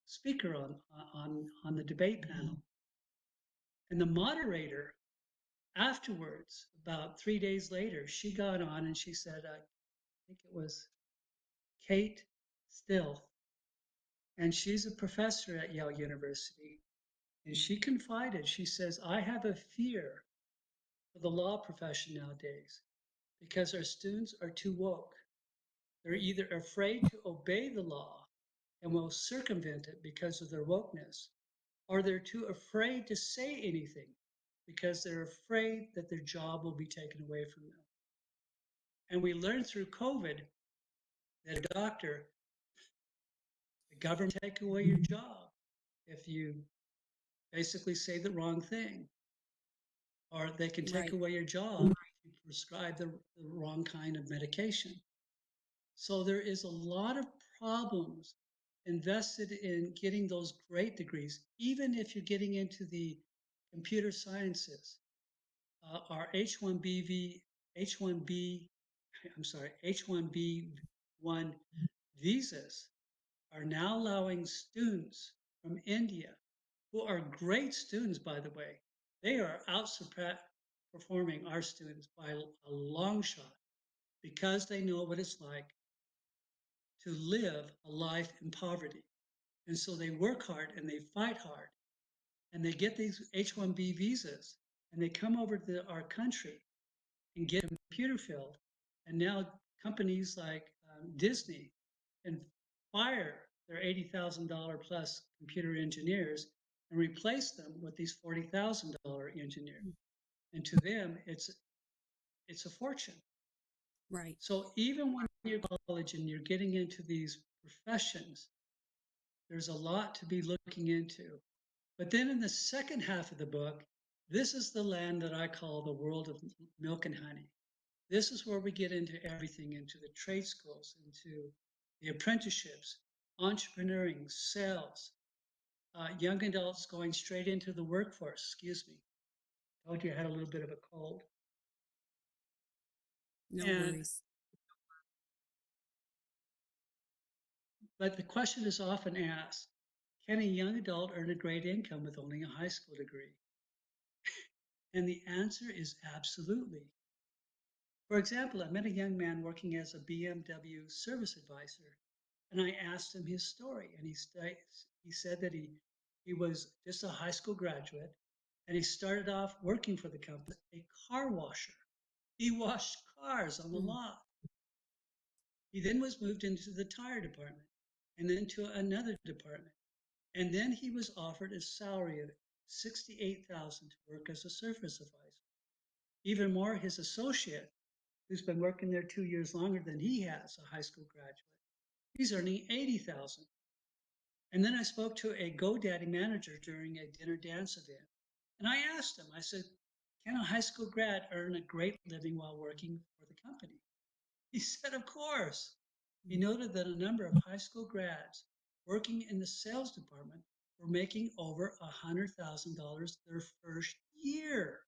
speaker on the debate panel. And the moderator afterwards, about 3 days later, she got on and she said, I think it was Kate Still, and she's a professor at Yale University. And she confided, she says, I have a fear for the law profession nowadays because our students are too woke. They're either afraid to obey the law and will circumvent it because of their wokeness, or they're too afraid to say anything because they're afraid that their job will be taken away from them. And we learned through COVID that a doctor, the government take away your job if you basically say the wrong thing, or they can take away your job if you prescribe the wrong kind of medication. So there is a lot of problems invested in getting those great degrees, even if you're getting into the computer sciences. our H1B1 visas are now allowing students from India, who are great students, by the way. They are outperforming our students by a long shot because they know what it's like to live a life in poverty. And so they work hard and they fight hard and they get these H-1B visas and they come over to our country and get a computer field. And now companies like Disney can fire their $80,000 plus computer engineers and replace them with these $40,000 engineers. And to them, it's a fortune. Right. So even when you're in college and you're getting into these professions, there's a lot to be looking into. But then in the second half of the book, this is the land that I call the world of milk and honey. This is where we get into everything, into the trade schools, into the apprenticeships, entrepreneuring, sales, young adults going straight into the workforce. Excuse me. Told you I had a little bit of a cold. No And worries. But the question is often asked, can a young adult earn a great income with only a high school degree? And the answer is absolutely. For example, I met a young man working as a BMW service advisor, and I asked him his story. And he said that he was just a high school graduate, and he started off working for the company, a car washer. He washed cars on the lot. He then was moved into the tire department, and then to another department. And then he was offered a salary of $68,000 to work as a service advisor. Even more, his associate, who's been working there 2 years longer than he has, a high school graduate, he's earning $80,000. And then I spoke to a GoDaddy manager during a dinner dance event. And I asked him, I said, can a high school grad earn a great living while working for the company? He said, of course. He noted that a number of high school grads working in the sales department were making over $100,000 their first year.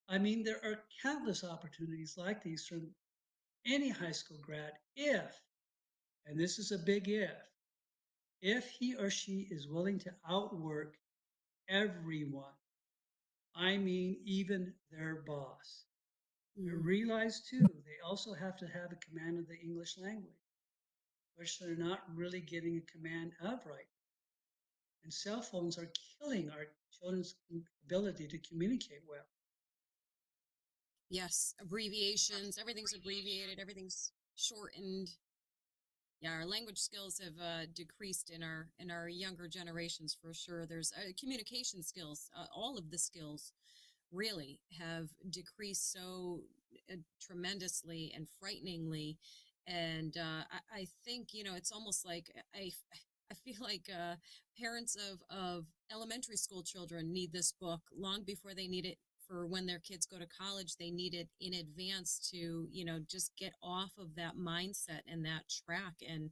I mean, there are countless opportunities like these from any high school grad if, and this is a big if he or she is willing to outwork everyone. I mean, even their boss. But realize too, they also have to have a command of the English language, which they're not really getting a command of right now. And cell phones are killing our children's ability to communicate well. Yes, abbreviations, everything's abbreviated, everything's shortened. Yeah, our language skills have decreased in our younger generations for sure. There's communication skills, all of the skills really have decreased so tremendously and frighteningly. And I think, it's almost like I feel like parents of elementary school children need this book long before they need it for when their kids go to college. They need it in advance to, just get off of that mindset and that track and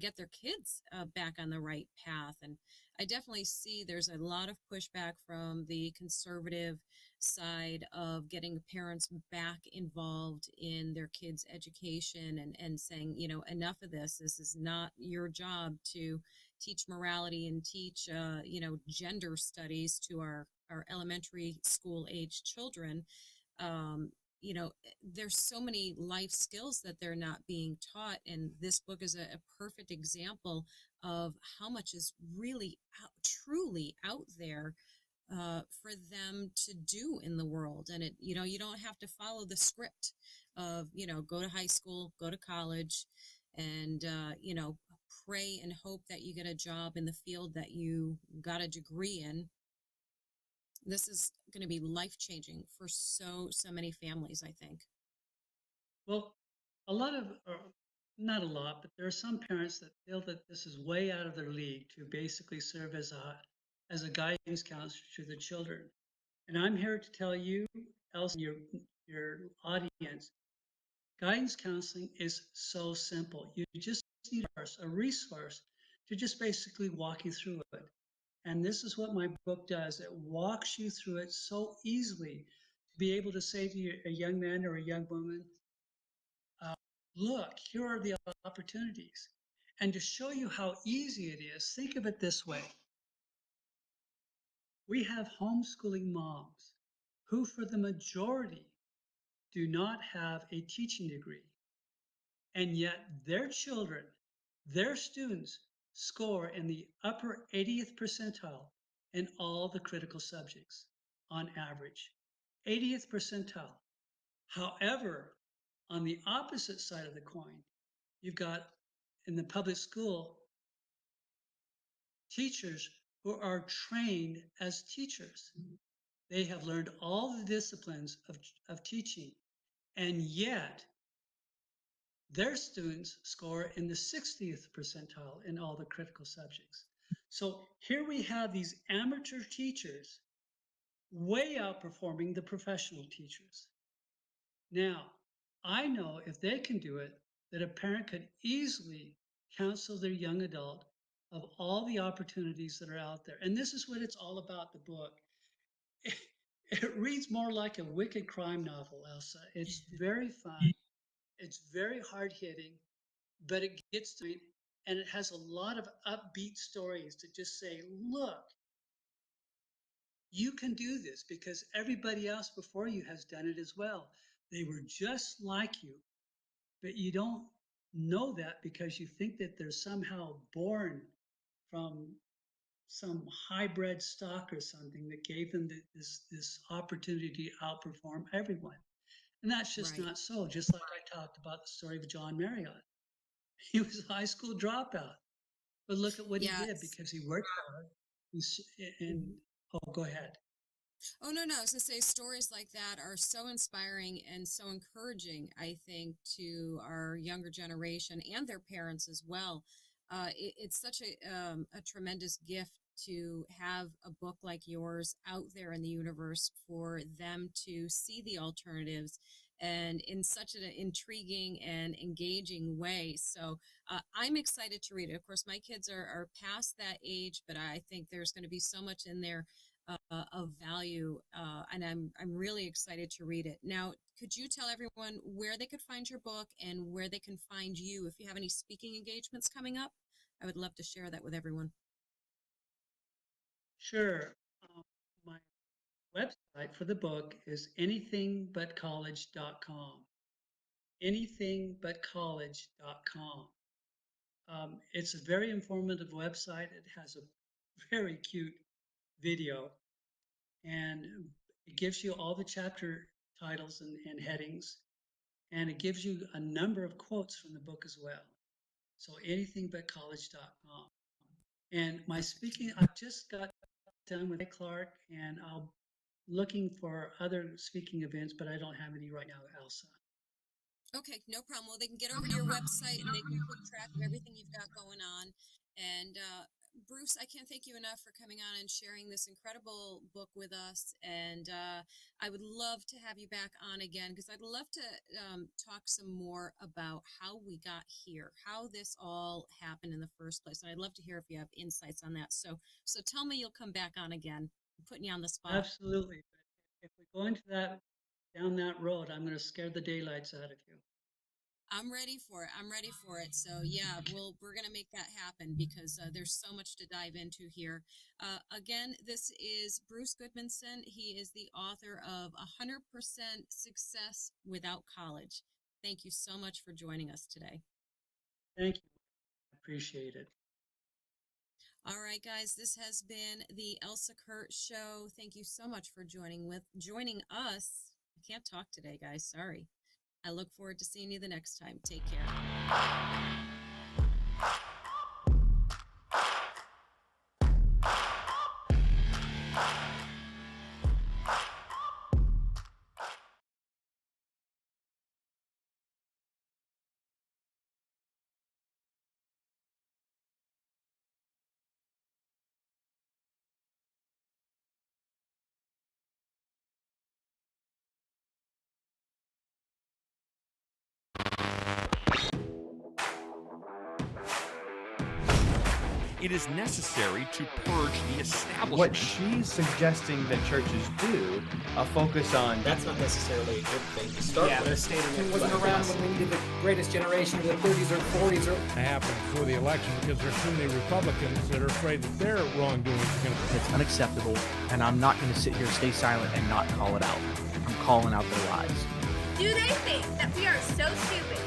get their kids back on the right path. And I definitely see there's a lot of pushback from the conservative side of getting parents back involved in their kids' education and saying, enough of this. This is not your job to teach morality and teach, gender studies to our elementary school age children. Um, there's so many life skills that they're not being taught. And this book is a perfect example of how much is really truly out there for them to do in the world. And you don't have to follow the script of, go to high school, go to college, and, pray and hope that you get a job in the field that you got a degree in. This is going to be life-changing for so many families, I think. Well, a lot of, or not a lot, but there are some parents that feel that this is way out of their league to basically serve as a guidance counselor to the children. And I'm here to tell you, Elsa, your audience, guidance counseling is so simple. You just need a resource to just basically walk you through it. And this is what my book does. It walks you through it so easily be able to say to a young man or a young woman, look, here are the opportunities. And to show you how easy it is, think of it this way. We have homeschooling moms who, for the majority, do not have a teaching degree. And yet their children, their students, score in the upper 80th percentile in all the critical subjects on average. 80th percentile. However, on the opposite side of the coin, you've got in the public school teachers who are trained as teachers. They have learned all the disciplines of teaching, and yet their students score in the 60th percentile in all the critical subjects. So here we have these amateur teachers way outperforming the professional teachers. Now, I know if they can do it, that a parent could easily counsel their young adult of all the opportunities that are out there. And this is what it's all about, the book. It reads more like a wicked crime novel, Elsa. It's very fun. It's very hard hitting, but it gets to it, and it has a lot of upbeat stories to just say, look, you can do this because everybody else before you has done it as well. They were just like you, but you don't know that because you think that they're somehow born from some hybrid stock or something that gave them this opportunity to outperform everyone. And that's just Right. not so. Just like I talked about the story of John Marriott. He was a high school dropout, but look at what he did Yes. because he worked hard. And oh, go ahead. Oh, no, no. I was going to say stories like that are so inspiring and so encouraging, I think, to our younger generation and their parents as well. It's such a tremendous gift to have a book like yours out there in the universe for them to see the alternatives and in such an intriguing and engaging way. So I'm excited to read it. Of course, my kids are past that age, but I think there's going to be so much in there of value, and I'm really excited to read it. Now, could you tell everyone where they could find your book and where they can find you if you have any speaking engagements coming up? I would love to share that with everyone. Sure. My website for the book is anythingbutcollege.com. Anythingbutcollege.com. It's a very informative website. It has a very cute video, and it gives you all the chapter titles and headings, and it gives you a number of quotes from the book as well. So anythingbutcollege.com. And my speaking, I've just got done with Clark, and I'm looking for other speaking events, but I don't have any right now, Elsa. Okay, no problem. Well, they can get over to your website and they can keep track of everything you've got going on. And Bruce, I can't thank you enough for coming on and sharing this incredible book with us. And I would love to have you back on again because I'd love to talk some more about how we got here, how this all happened in the first place. And I'd love to hear if you have insights on that. So tell me you'll come back on again. I'm putting you on the spot. Absolutely. But if we go into that down that road, I'm going to scare the daylights out of you. I'm ready for it. I'm ready for it. So yeah, we're going to make that happen because there's so much to dive into here. Again, this is Bruce Goodmanson. He is the author of 100% Success Without College. Thank you so much for joining us today. Thank you. I appreciate it. All right, guys, this has been the Elsa Kurt Show. Thank you so much for joining us. I can't talk today, guys. Sorry. I look forward to seeing you the next time. Take care. it is necessary to purge the establishment. What she's suggesting that churches do, a focus on... That's not necessarily a good thing to start with. It wasn't around when we needed the greatest generation of the 30s or 40s. It happened before the election because there's too many Republicans that are afraid that their wrongdoing is going to... It's unacceptable, and I'm not going to sit here, stay silent, and not call it out. I'm calling out their lies. Do they think that we are so stupid